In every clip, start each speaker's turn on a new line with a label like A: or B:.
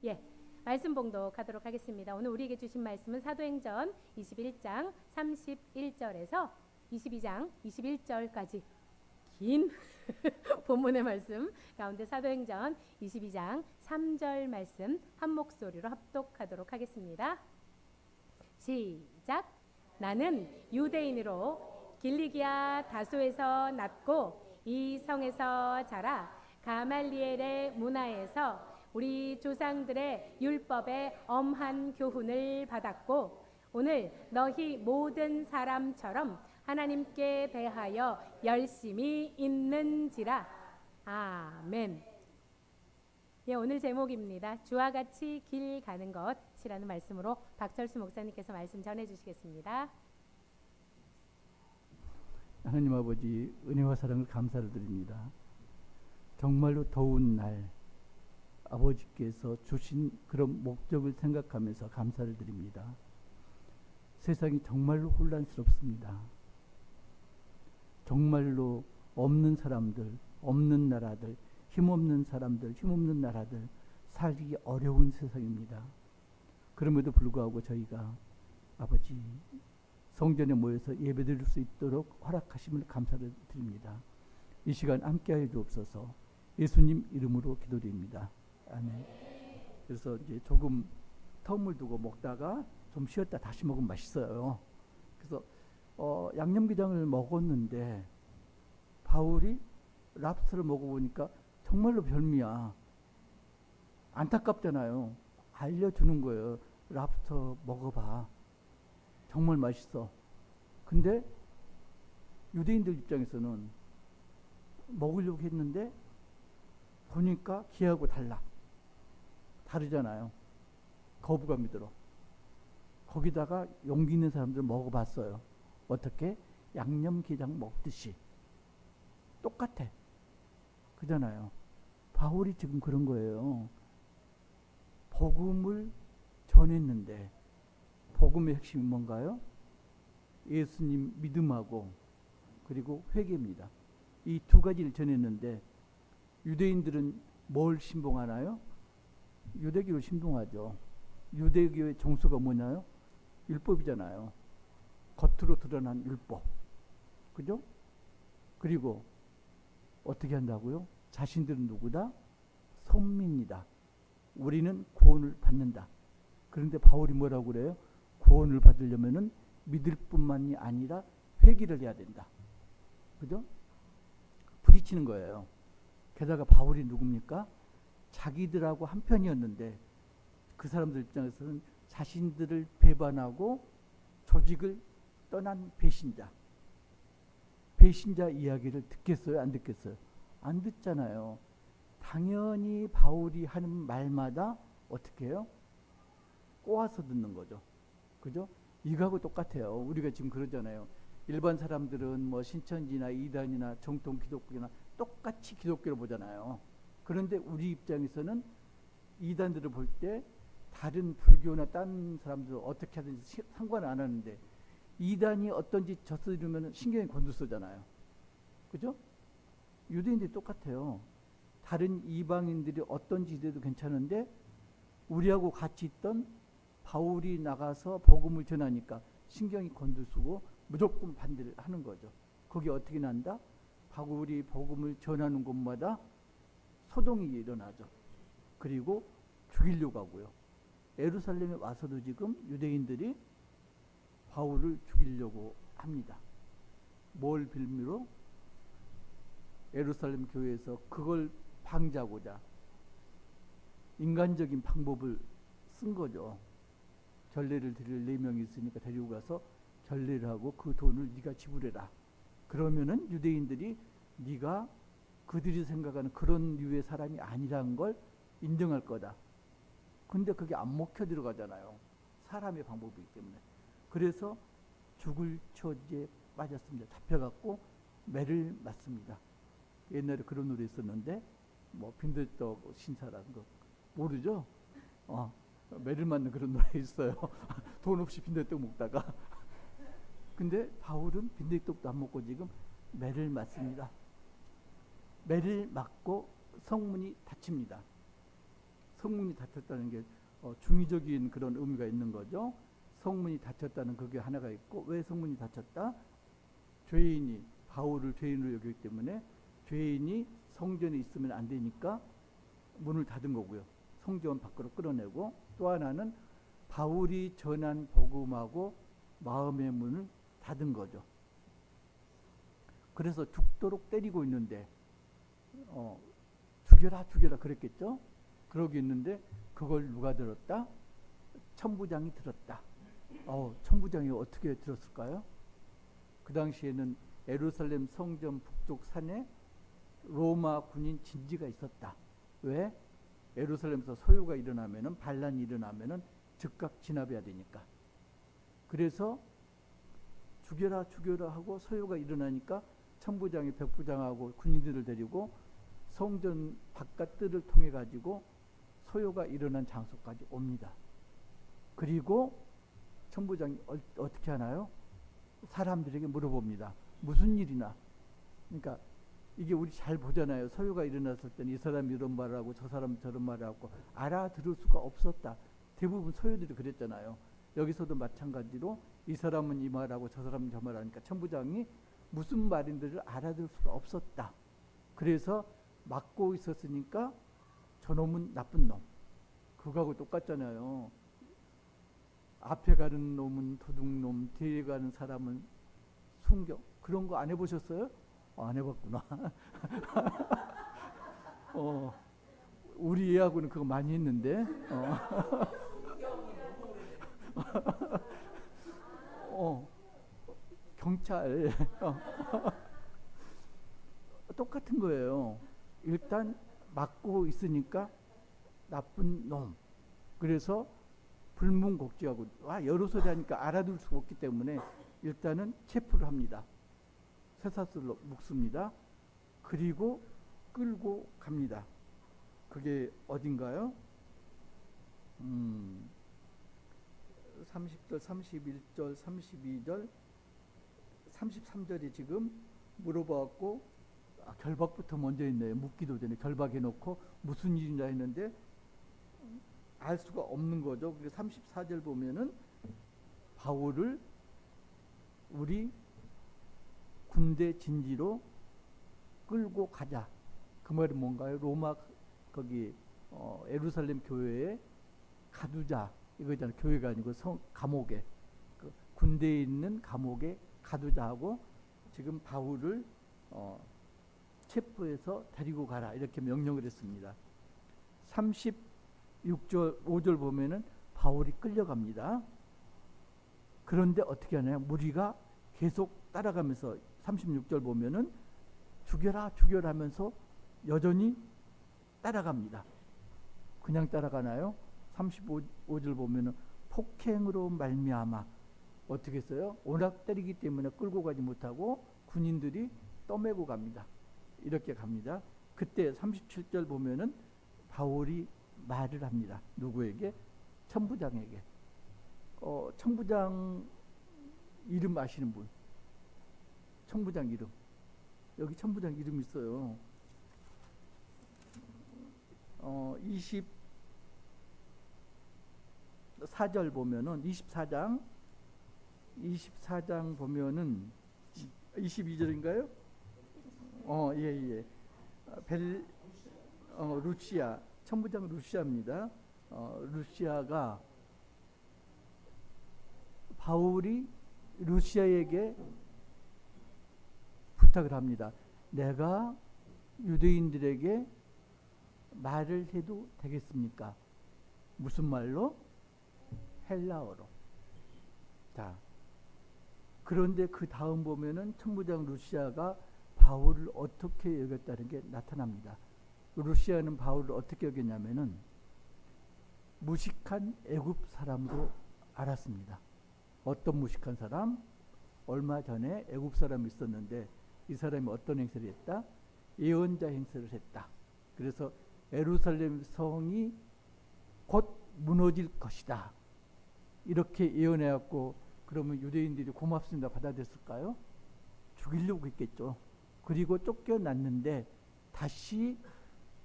A: 예, 말씀 봉독하도록 하겠습니다. 오늘 우리에게 주신 말씀은 사도행전 21장 31절에서 22장 21절까지 긴 본문의 말씀 가운데 사도행전 22장 3절 말씀 한 목소리로 합독하도록 하겠습니다. 시작. 나는 유대인으로 길리기아 다소에서 났고 이 성에서 자라 가말리엘의 문화에서 우리 조상들의 율법의 엄한 교훈을 받았고 오늘 너희 모든 사람처럼 하나님께 대하여 열심히 있는지라. 아멘. 예, 오늘 제목입니다. 주와 같이 길 가는 것이라는 말씀으로 박철수 목사님께서 말씀 전해주시겠습니다.
B: 하나님 아버지, 은혜와 사랑을 감사를 드립니다. 정말로 더운 날 아버지께서 주신 그런 목적을 생각하면서 감사를 드립니다. 세상이 정말로 혼란스럽습니다. 정말로 없는 사람들, 없는 나라들, 힘없는 사람들, 힘없는 나라들 살기 어려운 세상입니다. 그럼에도 불구하고 저희가 아버지 성전에 모여서 예배드릴 수 있도록 허락하심을 감사를 드립니다. 이 시간 함께하여 주옵소서. 예수님 이름으로 기도드립니다. 아멘. 그래서 이제 조금 텀을 두고 먹다가 좀 쉬었다 다시 먹으면 맛있어요. 그래서 양념게장을 먹었는데 바울이 랍스터를 먹어보니까 정말로 별미야. 안타깝잖아요. 알려주는 거예요. 랍스터 먹어봐. 정말 맛있어. 근데 유대인들 입장에서는 먹으려고 했는데 보니까 기하고 다르잖아요. 거부감이 들어. 거기다가 용기 있는 사람들 먹어봤어요. 어떻게? 양념게장 먹듯이. 똑같아. 그잖아요. 바울이 지금 그런 거예요. 복음을 전했는데 복음의 핵심이 뭔가요? 예수님 믿음하고 그리고 회개입니다. 이 두 가지를 전했는데 유대인들은 뭘 신봉하나요? 유대교를 신봉하죠. 유대교의 정수가 뭐냐요? 율법이잖아요. 겉으로 드러난 율법. 그죠? 그리고 어떻게 한다고요? 자신들은 누구다? 선민이다. 우리는 구원을 받는다. 그런데 바울이 뭐라고 그래요? 구원을 받으려면은 믿을 뿐만이 아니라 회개를 해야 된다. 그죠? 부딪히는 거예요. 게다가 바울이 누굽니까? 자기들하고 한편이었는데 그 사람들 입장에서는 자신들을 배반하고 조직을 떠난 배신자. 배신자 이야기를 듣겠어요? 안 듣겠어요? 안 듣잖아요. 당연히 바울이 하는 말마다 어떻게 해요? 꼬아서 듣는 거죠. 그죠? 이거하고 똑같아요. 우리가 지금 그러잖아요. 일반 사람들은 뭐 신천지나 이단이나 정통 기독교나 똑같이 기독교를 보잖아요. 그런데 우리 입장에서는 이단들을 볼 때 다른 불교나 다른 사람들 어떻게 하든지 상관을 안 하는데 이단이 어떤 짓 저지르면 신경이 곤두서잖아요. 그죠? 유대인들이 똑같아요. 다른 이방인들이 어떤 짓 해도 괜찮은데 우리하고 같이 있던 바울이 나가서 복음을 전하니까 신경이 곤두서고 무조건 반대를 하는 거죠. 거기 어떻게 난다? 바울이 복음을 전하는 곳마다 소동이 일어나죠. 그리고 죽이려고 하고요. 예루살렘에 와서도 지금 유대인들이 바울을 죽이려고 합니다. 뭘 빌미로? 예루살렘 교회에서 그걸 방지하고자 인간적인 방법을 쓴 거죠. 전례를 드릴 4명이 있으니까 데리고 가서 전례를 하고 그 돈을 네가 지불해라. 그러면은 유대인들이 네가 그들이 생각하는 그런 류의 사람이 아니라는 걸 인정할 거다. 근데 그게 안 먹혀 들어가잖아요. 사람의 방법이기 때문에. 그래서 죽을 처지에 빠졌습니다. 잡혀갖고 매를 맞습니다. 옛날에 그런 노래 있었는데 뭐 빈대떡 신사라는 거 모르죠? 매를 맞는 그런 노래 있어요. 돈 없이 빈대떡 먹다가 근데 바울은 빈대떡도 안 먹고 지금 매를 맞습니다. 매를 맞고 성문이 닫힙니다. 성문이 닫혔다는 게 중의적인 그런 의미가 있는 거죠. 성문이 닫혔다는 그게 하나가 있고, 왜 성문이 닫혔다? 죄인이 바울을 죄인으로 여기기 때문에 죄인이 성전에 있으면 안 되니까 문을 닫은 거고요. 성전 밖으로 끌어내고, 또 하나는 바울이 전한 복음하고 마음의 문을 닫은 거죠. 그래서 죽도록 때리고 있는데 죽여라 죽여라 그랬겠죠. 그러고 있는데 그걸 누가 들었다? 천부장이 들었다. 천부장이 어떻게 들었을까요? 그 당시에는 예루살렘 성전 북쪽 산에 로마 군인 진지가 있었다. 왜? 예루살렘에서 소요가 일어나면은, 반란이 일어나면은 즉각 진압해야 되니까. 그래서 죽여라 죽여라 하고 소요가 일어나니까 천부장이 백부장하고 군인들을 데리고 성전 바깥들을 통해 가지고 소요가 일어난 장소까지 옵니다. 그리고 천부장이 어떻게 하나요? 사람들에게 물어봅니다. 무슨 일이나. 그러니까 이게 우리 잘 보잖아요. 소요가 일어났을 때는 이 사람이 이런 말을 하고 저 사람이 저런 말을 하고 알아들을 수가 없었다. 대부분 소요들이 그랬잖아요. 여기서도 마찬가지로 이 사람은 이 말하고 저 사람은 저 말하니까 천부장이 무슨 말인지를 알아들을 수가 없었다. 그래서 막고 있었으니까 저놈은 나쁜 놈. 그거하고 똑같잖아요. 앞에 가는 놈은 도둑놈, 뒤에 가는 사람은 순경. 그런 거 안 해보셨어요? 안 해봤구나. 우리 애하고는 그거 많이 했는데. 경찰. 똑같은 거예요. 일단 막고 있으니까 나쁜 놈. 그래서 불문곡지하고 여러 소리 하니까 알아둘 수가 없기 때문에 일단은 체포를 합니다. 쇠사슬로 묶습니다. 그리고 끌고 갑니다. 그게 어딘가요? 30절, 31절, 32절, 33절이 지금 물어봐갖고 결박부터 먼저 있네요. 묻기도 전에 결박해놓고 무슨 일이냐 했는데 알 수가 없는 거죠. 그래서 34절 보면은 바울을 우리 군대 진지로 끌고 가자. 그 말은 뭔가요? 로마 거기 예루살렘 교회에 가두자 이거잖아요. 교회가 아니고 감옥에 그 군대에 있는 감옥에 가두자 하고 지금 바울을 체포해서 데리고 가라 이렇게 명령을 했습니다. 36절 5절 보면은 바울이 끌려갑니다. 그런데 어떻게 하나요? 무리가 계속 따라가면서 36절 보면은 죽여라 죽여라 하면서 여전히 따라갑니다. 그냥 따라가나요? 35절 보면은 폭행으로 말미암아 어떻게 했어요? 워낙 때리기 때문에 끌고 가지 못하고 군인들이 떠매고 갑니다. 이렇게 갑니다. 그때 37절 보면은 바울이 말을 합니다. 누구에게? 천부장에게. 천부장 이름 아시는 분? 천부장 이름. 여기 천부장 이름 있어요. 24절 보면은 24장 보면은 22절인가요? 예. 루시아 천부장 루시아입니다. 루시아가 바울이 루시아에게 부탁을 합니다. 내가 유대인들에게 말을 해도 되겠습니까? 무슨 말로? 헬라어로. 자, 그런데 그 다음 보면은 천부장 루시아가 바울을 어떻게 여겼다는 게 나타납니다. 루시아는 바울을 어떻게 여겼냐면은 무식한 애굽 사람으로 알았습니다. 어떤 무식한 사람? 얼마 전에 애굽 사람이 있었는데 이 사람이 어떤 행세를 했다? 예언자 행세를 했다. 그래서 예루살렘 성이 곧 무너질 것이다. 이렇게 예언해갖고 그러면 유대인들이 고맙습니다 받아들였을까요? 죽이려고 했겠죠. 그리고 쫓겨났는데 다시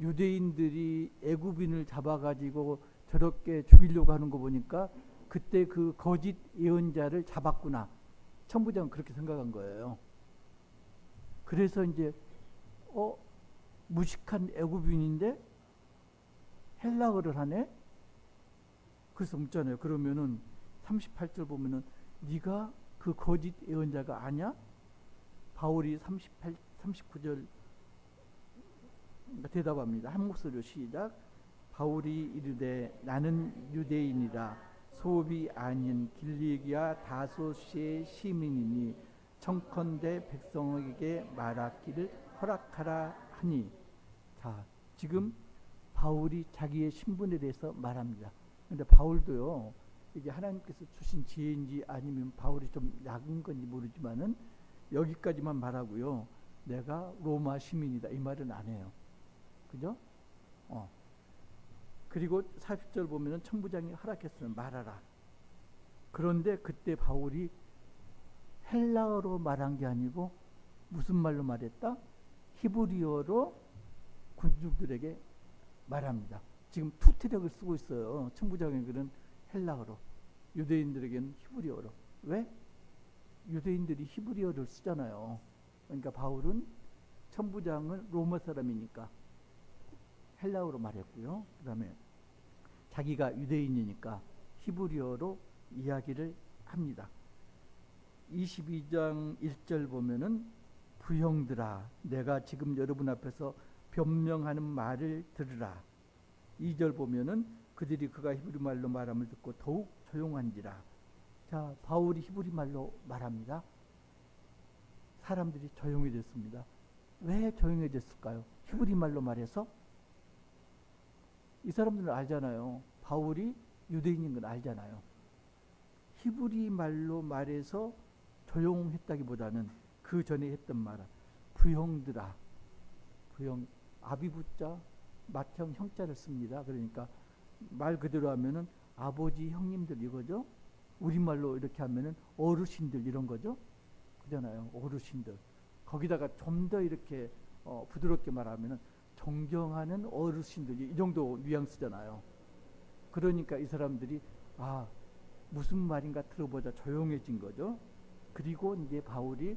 B: 유대인들이 애굽인을 잡아가지고 저렇게 죽이려고 하는 거 보니까 그때 그 거짓 예언자를 잡았구나. 천부장은 그렇게 생각한 거예요. 그래서 이제 무식한 애굽인인데 헬라어를 하네. 그래서 묻잖아요. 그러면은 38절 보면은 네가 그 거짓 예언자가 아냐? 바울이 39절 대답합니다. 한 목소리로 시작. 바울이 이르되 나는 유대인이라 소비 아닌 길리기아 다소시의 시민이니 청컨대 백성에게 말하기를 허락하라 하니. 자, 지금 바울이 자기의 신분에 대해서 말합니다. 근데 바울도요, 이게 하나님께서 주신 지혜인지 아니면 바울이 좀 약은 건지 모르지만은 여기까지만 말하고요. 내가 로마 시민이다 이 말은 안 해요. 그죠? 그리고 40절 보면은 천부장이 허락했으면 말하라. 그런데 그때 바울이 헬라어로 말한 게 아니고 무슨 말로 말했다? 히브리어로 군중들에게 말합니다. 지금 투트랙을 쓰고 있어요. 천부장의 글은 헬라어로, 유대인들에게는 히브리어로. 왜? 유대인들이 히브리어를 쓰잖아요. 그러니까 바울은 천부장은 로마 사람이니까 헬라어로 말했고요. 그 다음에 자기가 유대인이니까 히브리어로 이야기를 합니다. 22장 1절 보면은 부형들아 내가 지금 여러분 앞에서 변명하는 말을 들으라. 2절 보면은 그들이 그가 히브리 말로 말함을 듣고 더욱 조용한지라. 자, 바울이 히브리 말로 말합니다. 사람들이 조용해졌습니다. 왜 조용해졌을까요? 히브리 말로 말해서? 이 사람들은 알잖아요. 바울이 유대인인 건 알잖아요. 히브리 말로 말해서 조용했다기보다는 그 전에 했던 말은 부형들아. 부형, 아비부자 맏형 형자를 씁니다. 그러니까 말 그대로 하면은 아버지 형님들 이거죠. 우리말로 이렇게 하면은 어르신들 이런 거죠. 그잖아요. 어르신들. 거기다가 좀 더 이렇게 부드럽게 말하면은 존경하는 어르신들 이 정도 뉘앙스잖아요. 그러니까 이 사람들이 무슨 말인가 들어보자 조용해진 거죠. 그리고 이제 바울이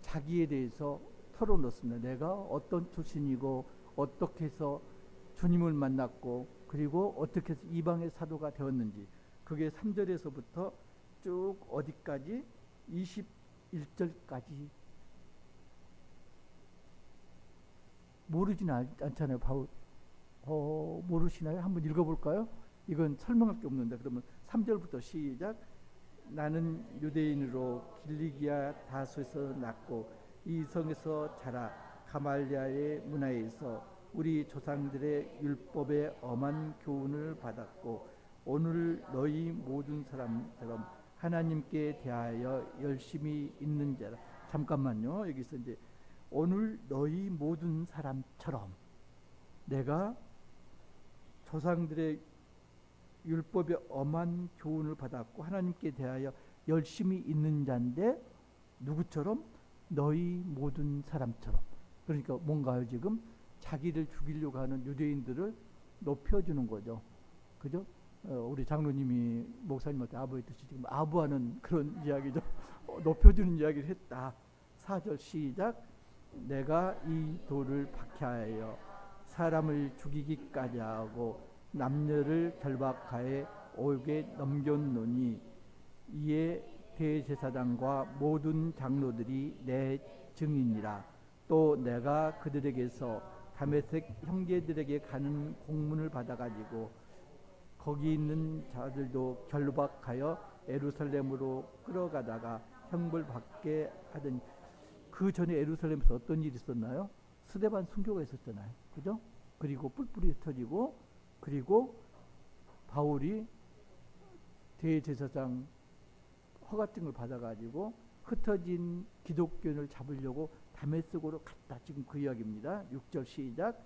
B: 자기에 대해서 털어놓습니다. 내가 어떤 출신이고 어떻게 해서 주님을 만났고 그리고 어떻게 해서 이방의 사도가 되었는지 그게 3절에서부터 쭉 어디까지 21절까지 모르진 않잖아요. 바울 모르시나요? 한번 읽어볼까요? 이건 설명할 게 없는데 그러면 3절부터 시작. 나는 유대인으로 길리기아 다소에서 났고 이 성에서 자라 가말리아의 문화에서 우리 조상들의 율법의 엄한 교훈을 받았고 오늘 너희 모든 사람처럼 하나님께 대하여 열심히 있는 자라. 잠깐만요. 여기서 이제 오늘 너희 모든 사람처럼 내가 조상들의 율법의 엄한 교훈을 받았고 하나님께 대하여 열심히 있는 자인데 누구처럼? 너희 모든 사람처럼. 그러니까 뭔가요? 지금 자기를 죽이려고 하는 유대인들을 높여주는 거죠. 그죠? 우리 장로님이 목사님한테 아부했듯이 지금 아부하는 그런 이야기죠. 높여주는 이야기를 했다. 4절 시작. 내가 이 돌을 박해하여 사람을 죽이기까지 하고 남녀를 결박하여 옥에 넘겼노니 이에 대제사장과 모든 장로들이 내 증인이라. 또 내가 그들에게서 다메섹 형제들에게 가는 공문을 받아가지고 거기 있는 자들도 결박하여 예루살렘으로 끌어가다가 형벌 받게 하더니. 그 전에 예루살렘에서 어떤 일이 있었나요? 스데반 순교가 있었잖아요. 그죠? 그리고 뿔뿔이 흩어지고 그리고 바울이 대제사장 허가증을 받아가지고 흩어진 기독교인을 잡으려고 다메섹으로 갔다. 지금 그 이야기입니다. 6절 시작.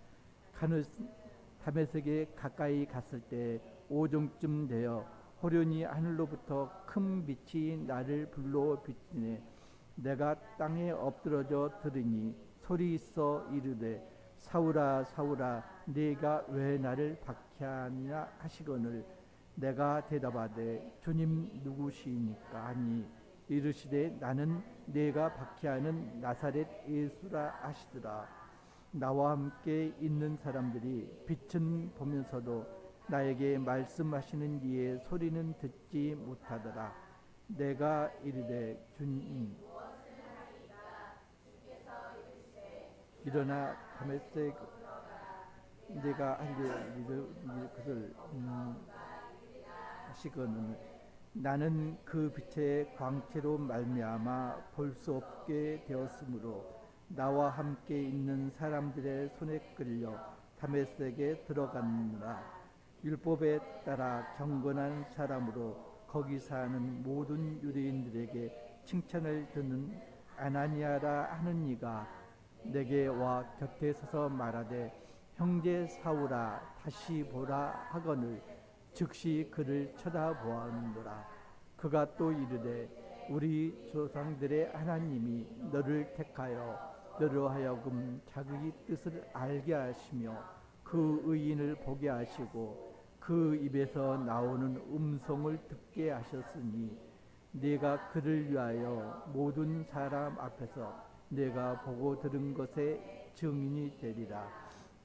B: 다메섹에 가까이 갔을 때 오정쯤 되어 호련히 하늘로부터 큰 빛이 나를 불러 비치네. 내가 땅에 엎드러져 들으니 소리 있어 이르되 사울아 사울아 네가 왜 나를 박해하느냐 하시거늘 내가 대답하되 주님 누구시니까 하니 이르시되 나는 네가 박해하는 나사렛 예수라 하시더라. 나와 함께 있는 사람들이 빛은 보면서도 나에게 말씀하시는 이의 소리는 듣지 못하더라. 내가 이르되 주님 일어나 다메섹 내가 알리를 그를 하시거늘 나는 그 빛의 광채로 말미암아 볼 수 없게 되었으므로 나와 함께 있는 사람들의 손에 끌려 다메섹에 들어갔느라. 율법에 따라 경건한 사람으로 거기 사는 모든 유대인들에게 칭찬을 듣는 아나니아라 하는 이가 내게 와 곁에 서서 말하되 형제 사울아 다시 보라 하거늘 즉시 그를 쳐다보았노라. 그가 또 이르되 우리 조상들의 하나님이 너를 택하여 너로 하여금 자기 뜻을 알게 하시며 그 의인을 보게 하시고 그 입에서 나오는 음성을 듣게 하셨으니 네가 그를 위하여 모든 사람 앞에서 내가 보고 들은 것에 증인이 되리라.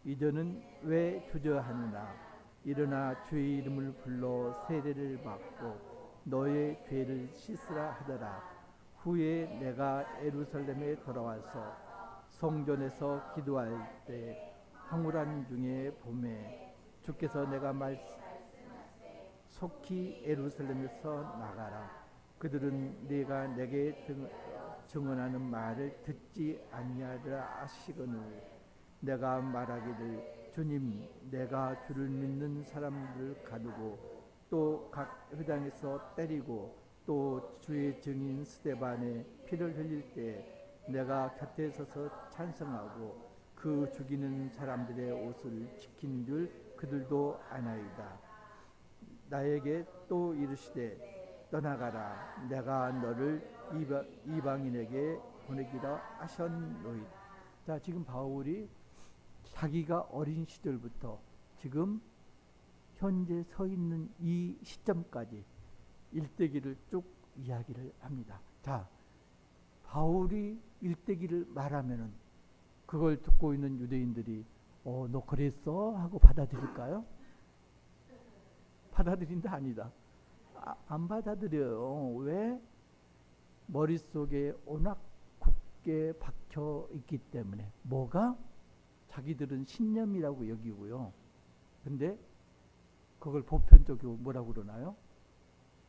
B: 이들은 왜 주저하느냐. 일어나 주의 이름을 불러 세례를 받고 너의 죄를 씻으라 하더라. 후에 내가 예루살렘에 돌아와서 성전에서 기도할 때 황홀한 중에 봄에 주께서 내가 속히 예루살렘에서 나가라. 그들은 네가 내게 증언하는 말을 듣지 아니하리라 하시거늘 내가 말하기를 주님 내가 주를 믿는 사람들을 가두고 또 각 회당에서 때리고 또 주의 증인 스데반의 피를 흘릴 때 내가 곁에 서서 찬성하고 그 죽이는 사람들의 옷을 지킨 줄 그들도 아나이다. 나에게 또 이르시되 떠나가라. 내가 너를 이방인에게 보내기라 하셨노이다. 자, 지금 바울이 자기가 어린 시절부터 지금 현재 서 있는 이 시점까지 일대기를 쭉 이야기를 합니다. 자, 바울이 일대기를 말하면은 그걸 듣고 있는 유대인들이 너 그랬어? 하고 받아들일까요? 받아들인다 아니다. 안 받아들여요. 왜? 머릿속에 워낙 굳게 박혀 있기 때문에. 뭐가? 자기들은 신념이라고 여기고요. 근데 그걸 보편적으로 뭐라고 그러나요?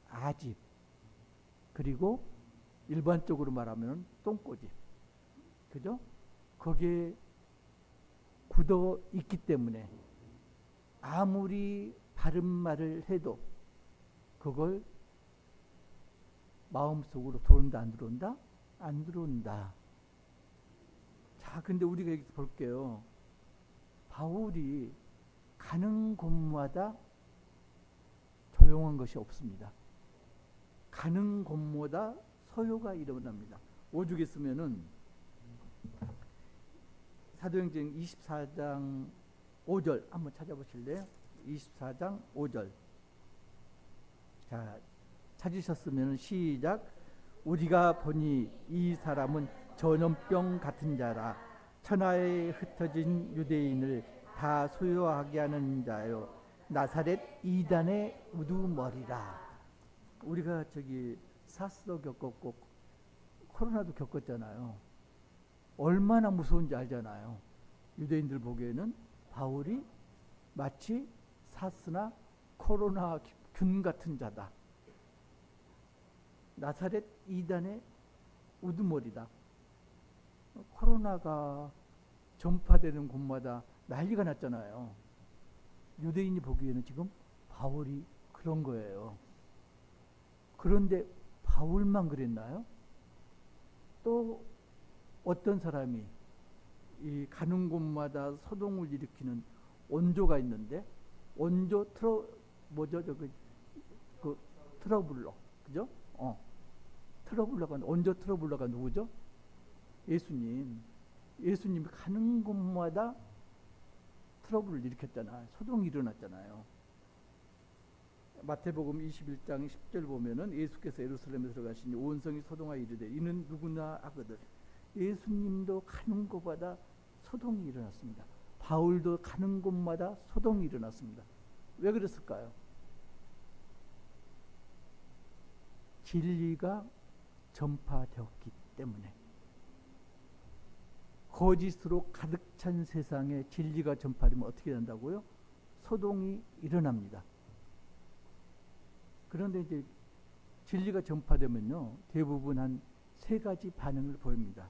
B: 아집. 그리고 일반적으로 말하면 똥꼬집. 그죠? 거기에 굳어 있기 때문에 아무리 바른 말을 해도 그걸 마음속으로 들어온다 안 들어온다? 안 들어온다. 자, 근데 우리가 여기서 볼게요. 바울이 가는 곳마다 조용한 것이 없습니다. 가는 곳마다 서요가 일어납니다. 오죽에 쓰면은 사도행전 24장 5절 한번 찾아보실래요? 24장 5절. 자, 찾으셨으면 시작. 우리가 보니 이 사람은 전염병 같은 자라. 천하에 흩어진 유대인을 다 소유하게 하는 자요. 나사렛 이단의 우두머리라. 우리가 저기 사스도 겪었고 코로나도 겪었잖아요. 얼마나 무서운지 알잖아요. 유대인들 보기에는 바울이 마치 사스나 코로나 균 같은 자다. 나사렛 이단의 우두머리다. 코로나가 전파되는 곳마다 난리가 났잖아요. 유대인이 보기에는 지금 바울이 그런 거예요. 그런데 바울만 그랬나요? 또 어떤 사람이 이 가는 곳마다 소동을 일으키는 원조가 있는데 원조 그 트러블러, 그죠? 트러블러가 원조 트러블러가 누구죠? 예수님. 예수님이 가는 곳마다 트러블을 일으켰잖아요. 소동이 일어났잖아요. 마태복음 21장 10절 보면은 예수께서 예루살렘에 들어가시니 온 성이 소동하여 이르되 이는 누구나 하거든. 예수님도 가는 곳마다 소동이 일어났습니다. 바울도 가는 곳마다 소동이 일어났습니다. 왜 그랬을까요? 진리가 전파되었기 때문에. 거짓으로 가득 찬 세상에 진리가 전파되면 어떻게 된다고요? 소동이 일어납니다. 그런데 이제 진리가 전파되면요, 대부분 한 세 가지 반응을 보입니다.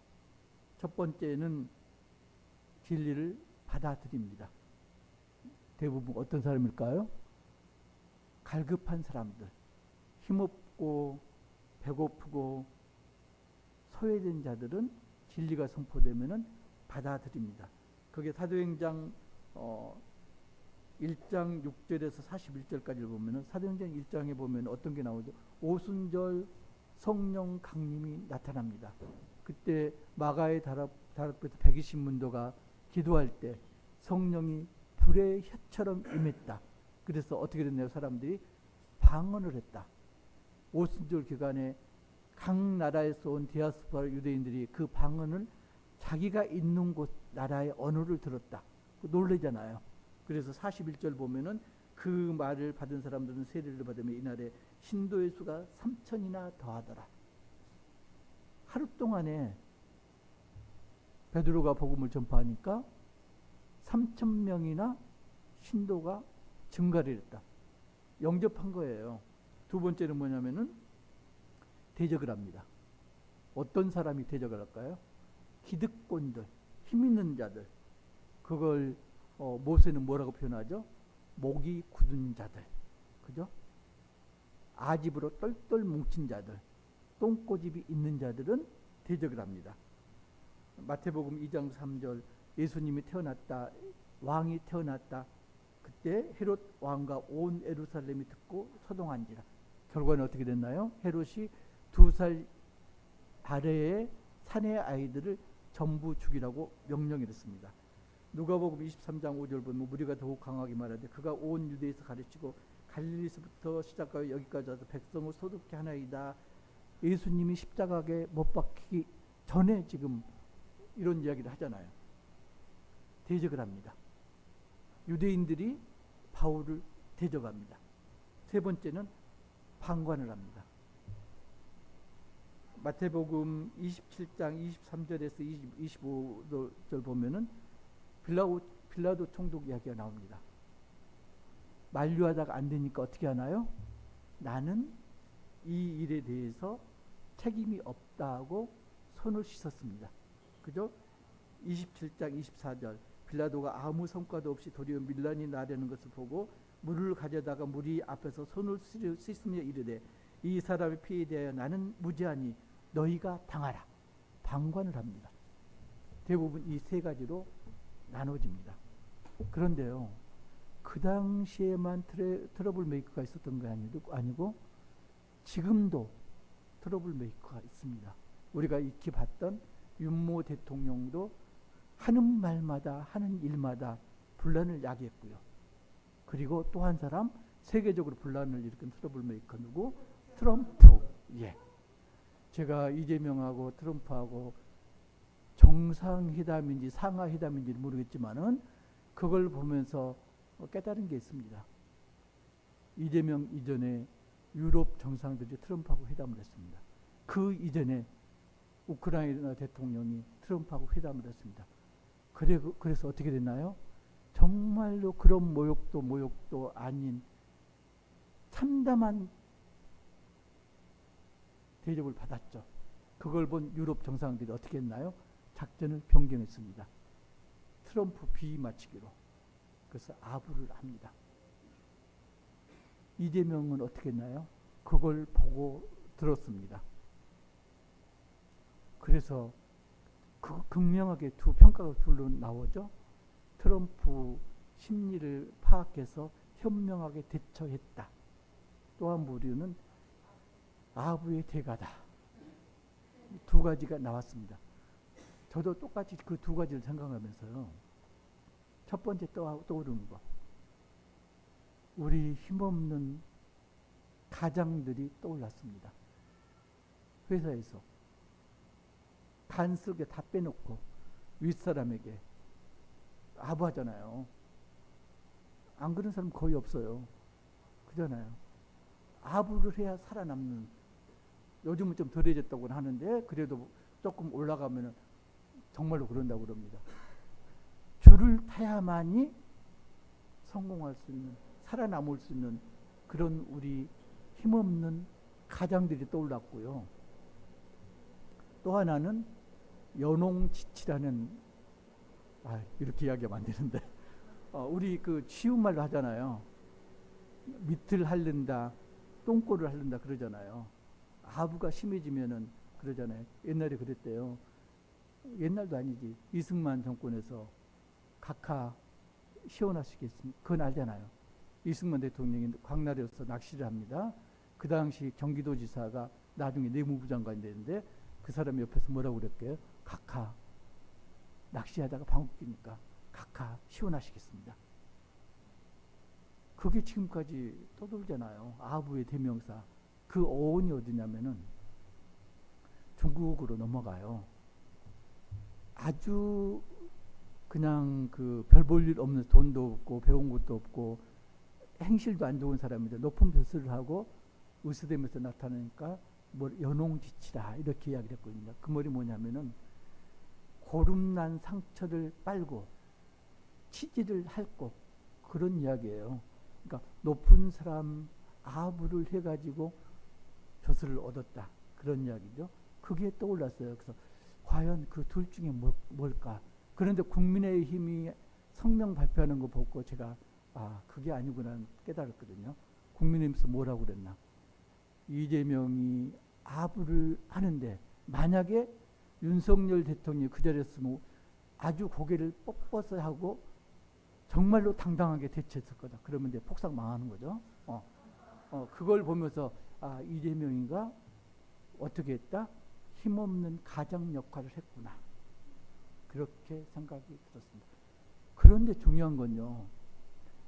B: 첫 번째는 진리를 받아들입니다. 대부분 어떤 사람일까요? 갈급한 사람들, 힘없고 배고프고 소외된 자들은 진리가 선포되면은 받아들입니다. 그게 사도행전 1장 6절에서 41절까지를 보면은 사도행전 1장에 보면 어떤 게 나오죠? 오순절 성령 강림이 나타납니다. 그때 마가의 다락에서 120문도가 기도할 때 성령이 불의 혀처럼 임했다. 그래서 어떻게 됐나요? 사람들이 방언을 했다. 오순절 기간에 각 나라에서 온 디아스포라 유대인들이 그 방언을 자기가 있는 곳 나라의 언어를 들었다. 놀라잖아요. 그래서 41절 보면은 그 말을 받은 사람들은 세례를 받으며 이날에 신도의 수가 3,000이나 더하더라. 하루 동안에 베드로가 복음을 전파하니까 3,000명이나 신도가 증가를 했다. 영접한 거예요. 두 번째는 뭐냐면은 대적을 합니다. 어떤 사람이 대적을 할까요? 기득권들, 힘 있는 자들. 그걸 모세는 뭐라고 표현하죠? 목이 굳은 자들. 그죠? 아집으로 똘똘 뭉친 자들, 똥꼬집이 있는 자들은 대적을 합니다. 마태복음 2장 3절 예수님이 태어났다, 왕이 태어났다. 그때 헤롯 왕과 온 예루살렘이 듣고 소동한지라. 결과는 어떻게 됐나요? 헤롯이 2살 아래의 사내 아이들을 전부 죽이라고 명령을 했습니다. 누가복음 23장 5절 보면 무리가 더욱 강하게 말하되 그가 온 유대에서 가르치고 갈릴리서부터 시작하여 여기까지 와서 백성을 소득케 하나이다. 예수님이 십자가에 못 박히기 전에 지금 이런 이야기를 하잖아요. 대적을 합니다. 유대인들이 바울을 대적합니다. 세 번째는 방관을 합니다. 마태복음 27장 23절에서 25절 보면은 빌라도 총독 이야기가 나옵니다. 만류하다가 안 되니까 어떻게 하나요? 나는 이 일에 대해서 책임이 없다고 손을 씻었습니다. 그죠? 27장 24절 빌라도가 아무 성과도 없이 도리어 밀란이 나려는 것을 보고 물을 가져다가 무리 앞에서 손을 씻으며 이르되 이 사람의 피에 대하여 나는 무죄하니 너희가 당하라. 방관을 합니다. 대부분 이 세 가지로 나눠집니다. 그런데요, 그 당시에만 트러블 메이커가 있었던 게 아니고 지금도 트러블 메이커가 있습니다. 우리가 익히 봤던 윤모 대통령도 하는 말마다 하는 일마다 분란을 야기했고요. 그리고 또 한 사람 세계적으로 분란을 일으킨 트러블 메이커 누구? 트럼프. 예. 제가 이재명하고 트럼프하고 정상회담인지 상하회담인지 모르겠지만은 그걸 보면서 깨달은 게 있습니다. 이재명 이전에 유럽 정상들이 트럼프하고 회담을 했습니다. 그 이전에 우크라이나 대통령이 트럼프하고 회담을 했습니다. 그래서 어떻게 됐나요? 정말로 그런 모욕도 아닌 참담한 대접을 받았죠. 그걸 본 유럽 정상들이 어떻게 했나요? 작전을 변경했습니다. 트럼프 비맞추기로. 그래서 아부를 합니다. 이재명은 어떻게 했나요? 그걸 보고 들었습니다. 그래서 극명하게 두 평가가 둘로 나오죠. 트럼프 심리를 파악해서 현명하게 대처했다. 또한 무리는 아부의 대가다. 두 가지가 나왔습니다. 저도 똑같이 그 두 가지를 생각하면서요. 첫 번째 떠오르는 거. 우리 힘없는 가장들이 떠올랐습니다. 회사에서 간섭에 다 빼놓고 윗사람에게 아부하잖아요. 안 그런 사람 거의 없어요. 그잖아요. 아부를 해야 살아남는. 요즘은 좀 덜해졌다고는 하는데 그래도 조금 올라가면 정말로 그런다고 그럽니다. 줄을 타야만이 성공할 수 있는, 살아남을 수 있는 그런 우리 힘없는 가장들이 떠올랐고요. 또 하나는 연홍지치라는, 이렇게 이야기하면 안 되는데, 우리 그 쉬운 말로 하잖아요. 밑을 핥는다, 똥꼬를 핥는다 그러잖아요. 아부가 심해지면은 그러잖아요. 옛날에 그랬대요. 옛날도 아니지. 이승만 정권에서 각하 시원하시겠습니까? 그건 알잖아요. 이승만 대통령이 광나라에서 낚시를 합니다. 그 당시 경기도지사가 나중에 내무부 장관이 되는데 그 사람이 옆에서 뭐라고 그랬게요? 각하 낚시하다가 방귀 뀌니까 각하 시원하시겠습니다. 그게 지금까지 떠돌잖아요. 아부의 대명사. 그 어원이 어디냐면은 중국으로 넘어가요. 아주 그냥 그 별 볼 일 없는, 돈도 없고 배운 것도 없고 행실도 안 좋은 사람인데 높은 벼슬을 하고 의스대면서 나타나니까 뭐 연홍지치다 이렇게 이야기를 했거든요. 그 말이 뭐냐면은 고름난 상처를 빨고 치질을 핥고 그런 이야기예요. 그러니까 높은 사람 아부를 해가지고 벼슬을 얻었다 그런 이야기죠. 그게 떠올랐어요. 그래서 과연 그 둘 중에 뭘까? 그런데 국민의힘이 성명 발표하는 거 보고 제가 그게 아니구나 깨달았거든요. 국민의힘에서 뭐라고 그랬나? 이재명이 아부를 하는데 만약에 윤석열 대통령이 그 자리였으면 아주 고개를 뻣뻣이 하고 정말로 당당하게 대처했을 거다. 그러면 이제 폭삭 망하는 거죠. 그걸 보면서 이재명이가 어떻게 했다? 힘없는 가장 역할을 했구나. 그렇게 생각이 들었습니다. 그런데 중요한 건요.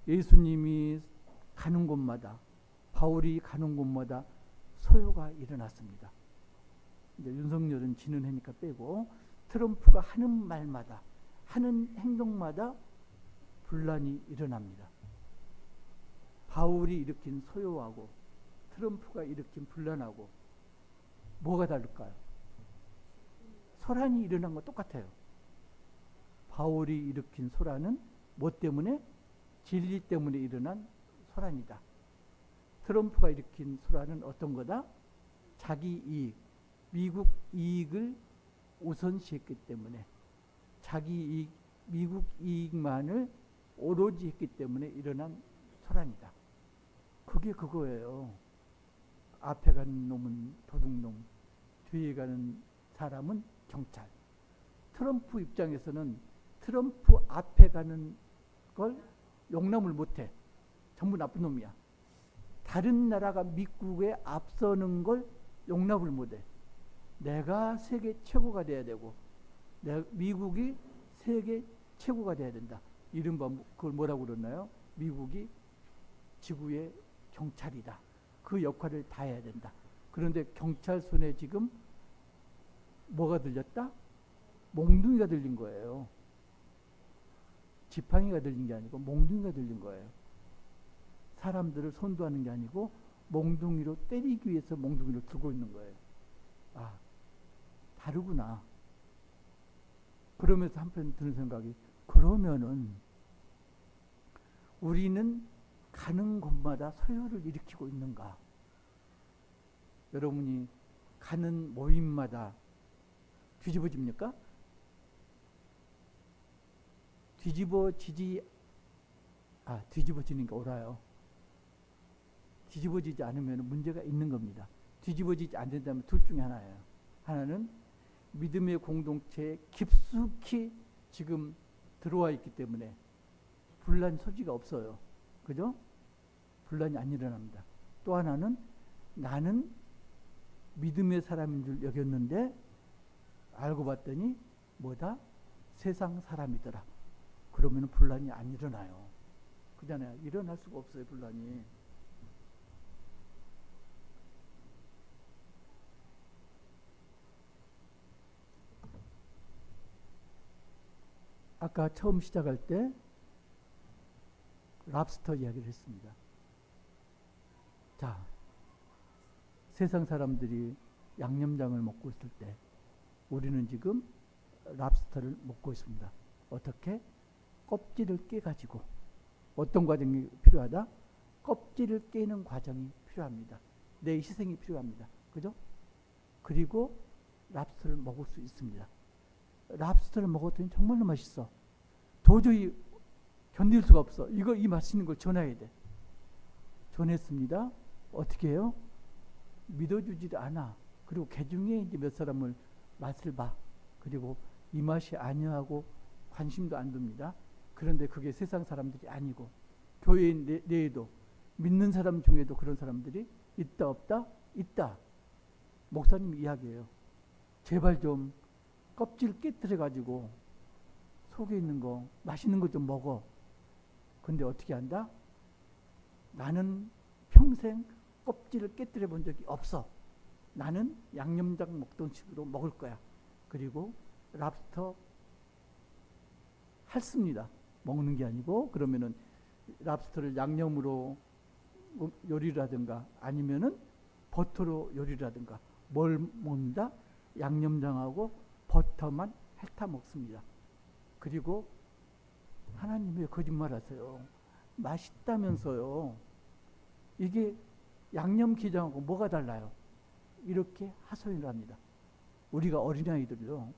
B: 예수님이 가는 곳마다, 바울이 가는 곳마다 소요가 일어났습니다. 이제 윤석열은 지는 해니까 빼고 트럼프가 하는 말마다, 하는 행동마다 분란이 일어납니다. 바울이 일으킨 소요하고 트럼프가 일으킨 분란하고 뭐가 다를까요? 소란이 일어난 거 똑같아요. 바울이 일으킨 소란은 뭐 때문에? 진리 때문에 일어난 소란이다. 트럼프가 일으킨 소란은 어떤 거다? 자기 이익, 미국 이익을 우선시했기 때문에 자기 이익, 미국 이익만을 오로지 했기 때문에 일어난 소란이다. 그게 그거예요. 앞에 가는 놈은 도둑놈, 뒤에 가는 사람은 경찰. 트럼프 입장에서는 트럼프 앞에 가는 걸 용납을 못해. 전부 나쁜 놈이야. 다른 나라가 미국에 앞서는 걸 용납을 못해. 내가 세계 최고가 돼야 되고 미국이 세계 최고가 돼야 된다. 이른바 그걸 뭐라고 그러나요? 미국이 지구의 경찰이다. 그 역할을 다 해야 된다. 그런데 경찰 손에 지금 뭐가 들렸다? 몽둥이가 들린 거예요. 지팡이가 들린 게 아니고 몽둥이가 들린 거예요. 사람들을 선도하는 게 아니고 몽둥이로 때리기 위해서 몽둥이를 들고 있는 거예요. 다르구나. 그러면서 한편 드는 생각이, 그러면은 우리는 가는 곳마다 소요를 일으키고 있는가? 여러분이 가는 모임마다 뒤집어집니까? 뒤집어지는 게 옳아요. 뒤집어지지 않으면 문제가 있는 겁니다. 뒤집어지지 않는다면 둘 중에 하나예요. 하나는 믿음의 공동체에 깊숙이 지금 들어와 있기 때문에 분란 소지가 없어요. 그죠? 분란이 안 일어납니다. 또 하나는 나는 믿음의 사람인 줄 여겼는데 알고 봤더니 뭐다? 세상 사람이더라. 그러면 분란이 안 일어나요. 그잖아요. 일어날 수가 없어요, 분란이. 아까 처음 시작할 때 랍스터 이야기를 했습니다. 자, 세상 사람들이 양념장을 먹고 있을 때 우리는 지금 랍스터를 먹고 있습니다. 어떻게? 껍질을 깨가지고. 어떤 과정이 필요하다? 껍질을 깨는 과정이 필요합니다. 내 희생이 필요합니다. 그죠? 그리고 랍스터를 먹을 수 있습니다. 랍스터를 먹었더니 정말로 맛있어. 도저히 견딜 수가 없어. 이 맛있는 걸 전해야 돼. 전했습니다. 어떻게 해요? 믿어주질 않아. 그리고 개 중에 이제 몇 사람을 맛을 봐. 그리고 이 맛이 아니야 하고 관심도 안 둡니다. 그런데 그게 세상 사람들이 아니고 교회 내에도 믿는 사람 중에도 그런 사람들이 있다 없다? 있다. 목사님 이야기예요. 제발 좀 껍질 깨뜨려 가지고 속에 있는 거 맛있는 거 좀 먹어. 근데 어떻게 한다? 나는 평생 껍질을 깨뜨려 본 적이 없어. 나는 양념장 먹던 식으로 먹을 거야. 그리고 랍스터 핥습니다. 먹는 게 아니고 그러면은 랍스터를 양념으로 요리를 하든가 아니면은 버터로 요리를 하든가 뭘 먹는다? 양념장하고 버터만 핥아 먹습니다. 그리고 하나님 왜 거짓말하세요? 맛있다면서요. 이게 양념게장하고 뭐가 달라요? 이렇게 하소연을 합니다. 우리가 어린아이들요.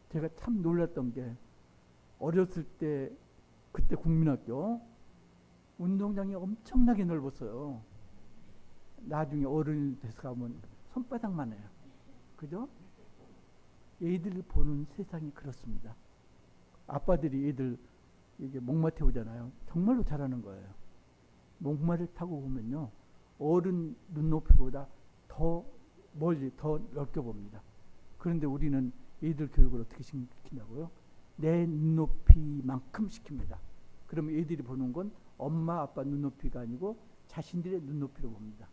B: 제가 참 놀랐던 게 어렸을 때 그때 국민학교 운동장이 엄청나게 넓었어요. 나중에 어른이 돼서 가면 손바닥만 해요. 그죠? 애들 보는 세상이 그렇습니다. 아빠들이 애들 이게 목마 태우잖아요. 정말로 잘하는 거예요. 목마를 타고 보면요. 어른 눈높이보다 더 멀리 더 넓게 봅니다. 그런데 우리는 애들 교육을 어떻게 시킨다고요? 내 눈높이만큼 시킵니다. 그러면 애들이 보는 건 엄마 아빠 눈높이가 아니고 자신들의 눈높이로 봅니다.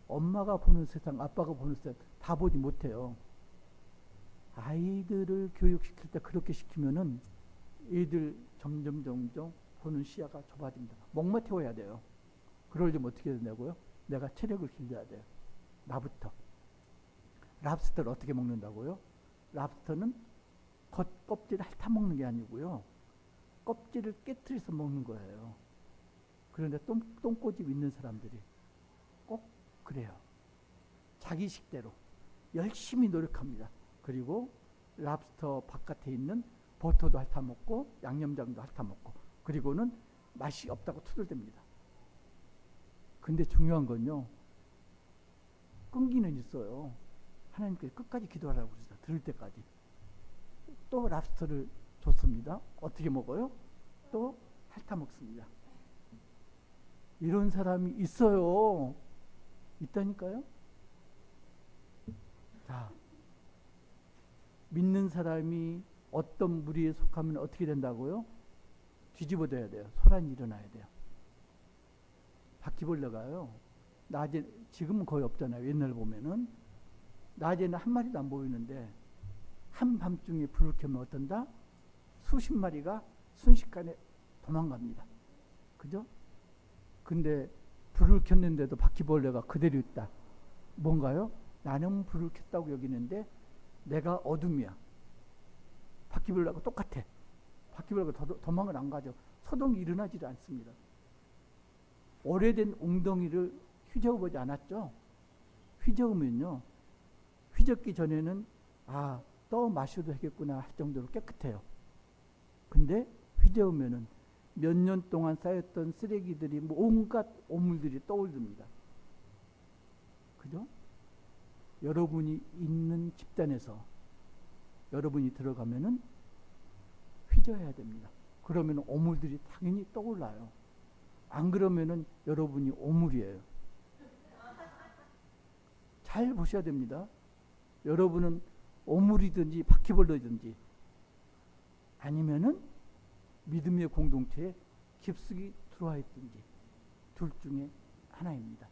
B: 엄마가 보는 세상, 아빠가 보는 세상 다 보지 못해요. 아이들을 교육시킬 때 그렇게 시키면은 애들 점점 보는 시야가 좁아집니다. 목마 태워야 돼요. 그러려면 어떻게 된다고요? 내가 체력을 길러야 돼요. 나부터. 랍스터를 어떻게 먹는다고요? 랍스터는 껍질을 핥아 먹는 게 아니고요. 껍질을 깨트려서 먹는 거예요. 그런데 똥꼬집 있는 사람들이 꼭 그래요. 자기 식대로 열심히 노력합니다. 그리고 랍스터 바깥에 있는 버터도 핥아 먹고 양념장도 핥아 먹고 그리고는 맛이 없다고 투덜댑니다. 근데 중요한 건요. 끈기는 있어요. 하나님께 끝까지 기도하라고 그러죠. 들을 때까지. 또 랍스터를 줬습니다. 어떻게 먹어요? 또 핥아 먹습니다. 이런 사람이 있어요. 있다니까요. 자, 믿는 사람이 어떤 무리에 속하면 어떻게 된다고요? 뒤집어져야 돼요. 소란이 일어나야 돼요. 바퀴벌레가요. 낮에 지금은 거의 없잖아요. 옛날 보면은 낮에는 한 마리도 안 보이는데 한밤중에 불을 켜면 어떤다? 수십 마리가 순식간에 도망갑니다. 그죠? 근데 불을 켰는데도 바퀴벌레가 그대로 있다. 뭔가요? 나는 불을 켰다고 여기는데 내가 어둠이야. 바퀴벌레하고 똑같아. 바퀴벌레가 도망을 안 가죠. 소동이 일어나지 않습니다. 오래된 웅덩이를 휘저어보지 않았죠? 휘저으면요. 휘젓기 전에는 또 마셔도 되겠구나 할 정도로 깨끗해요. 근데 휘저으면은 몇 년 동안 쌓였던 쓰레기들이 온갖 오물들이 떠오릅니다. 그죠? 여러분이 있는 집단에서 여러분이 들어가면은 휘저어야 됩니다. 그러면 오물들이 당연히 떠올라요. 안 그러면은 여러분이 오물이에요. 잘 보셔야 됩니다. 여러분은 오물이든지 바퀴벌레든지 아니면은 믿음의 공동체에 깊숙이 들어와 있든지 둘 중에 하나입니다.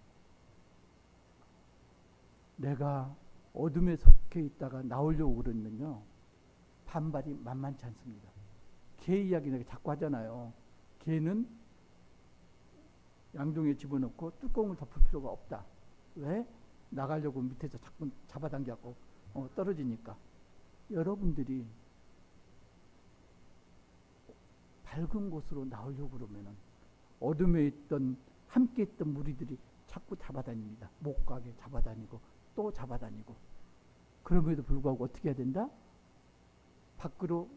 B: 내가 어둠에 속해 있다가 나오려고 그러면요, 반발이 만만치 않습니다. 개 이야기 내가 자꾸 하잖아요. 개는 양동이에 집어넣고 뚜껑을 덮을 필요가 없다. 왜? 나가려고 밑에서 자꾸 잡아당겨갖고 떨어지니까. 여러분들이 밝은 곳으로 나오려고 그러면은 어둠에 있던 함께 있던 무리들이 자꾸 잡아다닙니다. 못 가게 잡아다니고 또 잡아다니고. 그럼에도 불구하고 어떻게 해야 된다? 밖으로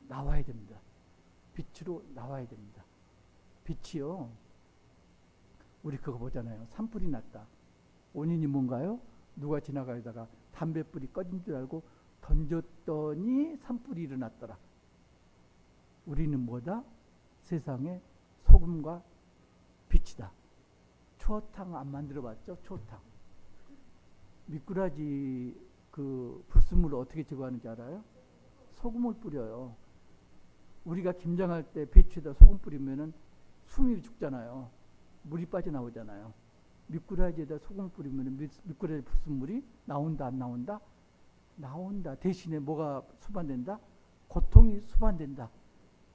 B: 나와야 됩니다. 빛으로 나와야 됩니다. 빛이요, 우리 그거 보잖아요. 산불이 났다. 원인이 뭔가요? 누가 지나가다가 담뱃불이 꺼진 줄 알고 던졌더니 산불이 일어났더라. 우리는 뭐다? 세상에 소금과 빛이다. 추어탕 안 만들어 봤죠? 추어탕. 미꾸라지 그 불순물을 어떻게 제거하는지 알아요? 소금을 뿌려요. 우리가 김장할 때 배추에다 소금 뿌리면은 숨이 죽잖아요. 물이 빠져나오잖아요. 미꾸라지에다 소금 뿌리면은 미꾸라지 불순물이 나온다, 안 나온다? 나온다. 대신에 뭐가 수반된다? 고통이 수반된다.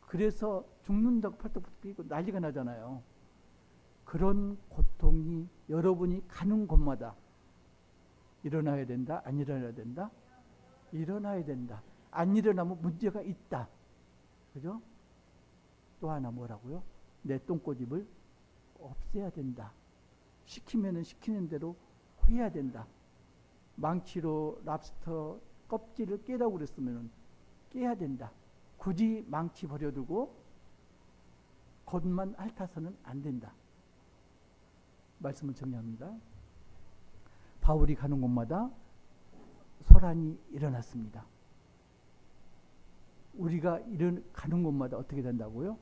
B: 그래서 죽는다고 팔떡팔떡 뛰고 난리가 나잖아요. 그런 고통이 여러분이 가는 곳마다 일어나야 된다? 안 일어나야 된다? 일어나야 된다. 안 일어나면 문제가 있다. 그죠? 또 하나 뭐라고요? 내 똥꼬집을 없애야 된다. 시키면은 시키는 대로 해야 된다. 망치로 랍스터 껍질을 깨라고 그랬으면 깨야 된다. 굳이 망치 버려두고 겉만 핥아서는 안 된다. 말씀을 정리합니다. 바울이 가는 곳마다 소란이 일어났습니다. 우리가 가는 곳마다 어떻게 된다고요?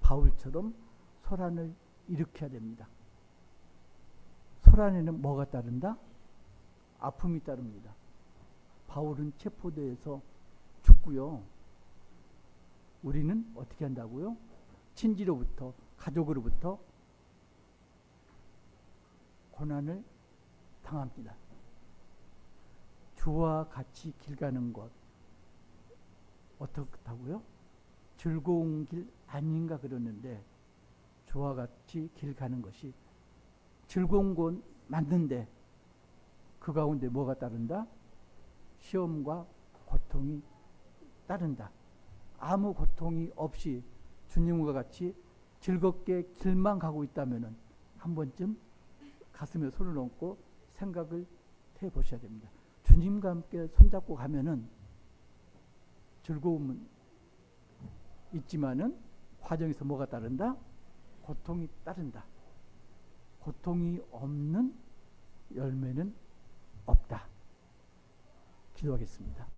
B: 바울처럼 소란을 일으켜야 됩니다. 소란에는 뭐가 따른다? 아픔이 따릅니다. 바울은 체포대에서 죽고요. 우리는 어떻게 한다고요? 친지로부터, 가족으로부터 고난을 당합니다. 주와 같이 길 가는 것 어떻다고요? 즐거운 길 아닌가 그러는데, 주와 같이 길 가는 것이 즐거운 건 맞는데 그 가운데 뭐가 따른다? 시험과 고통이 따른다. 아무 고통이 없이 주님과 같이 즐겁게 길만 가고 있다면은 한 번쯤 가슴에 손을 얹고 생각을 해보셔야 됩니다. 주님과 함께 손잡고 가면은 즐거움은 있지만은 과정에서 뭐가 따른다? 고통이 따른다. 고통이 없는 열매는 없다. 기도하겠습니다.